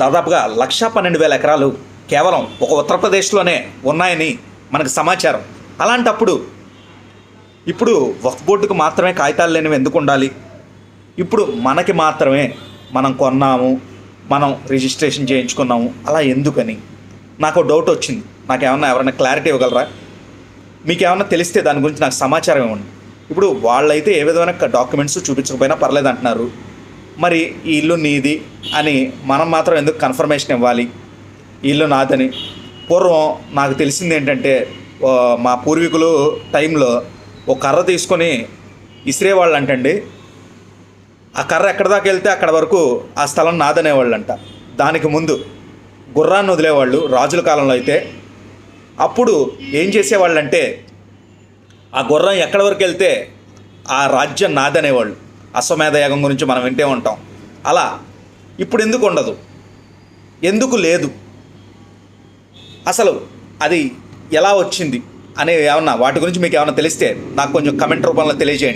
దాదాపుగా 1,12,000 ఎకరాలు కేవలం ఒక ఉత్తరప్రదేశ్లోనే ఉన్నాయని మనకు సమాచారం. అలాంటప్పుడు ఇప్పుడు వక్ఫ్ బోర్డుకు మాత్రమే కాగితాలు లేనివి ఎందుకు ఉండాలి? ఇప్పుడు మనకి మాత్రమే మనం కొన్నాము, మనం రిజిస్ట్రేషన్ చేయించుకున్నాము, అలా ఎందుకని నాకు డౌట్ వచ్చింది. నాకేమన్నా ఎవరైనా క్లారిటీ ఇవ్వగలరా? మీకు ఏమన్నా తెలిస్తే దాని గురించి నాకు సమాచారం ఇవ్వండి. ఇప్పుడు వాళ్ళైతే ఏ విధమైన డాక్యుమెంట్స్ చూపించకపోయినా పర్లేదు అంటున్నారు. మరి ఈ ఇల్లు నీది అని మనం మాత్రం ఎందుకు కన్ఫర్మేషన్ ఇవ్వాలి ఈ ఇల్లు నాదని? పూర్వం నాకు తెలిసింది ఏంటంటే, మా పూర్వీకులు టైంలో ఒక కర్ర తీసుకొని ఇసిరేవాళ్ళు అంటండి. ఆ కర్ర ఎక్కడి దాకా వెళ్తే అక్కడ వరకు ఆ స్థలం నాదనేవాళ్ళంట. దానికి ముందు గుర్రాన్ని వదిలేవాళ్ళు రాజుల కాలంలో అయితే. అప్పుడు ఏం చేసేవాళ్ళంటే, ఆ గుర్రం ఎక్కడి వరకు వెళ్తే ఆ రాజ్యం నాదనేవాళ్ళు. అశ్వమేధ యాగం గురించి మనం వింటే ఉంటాం. అలా ఇప్పుడు ఎందుకు ఉండదు, ఎందుకు లేదు, అసలు అది ఎలా వచ్చింది అనే ఏమన్నా వాటి గురించి మీకు ఏమైనా తెలిస్తే నాకు కొంచెం కమెంట్ రూపంలో తెలియజేయండి.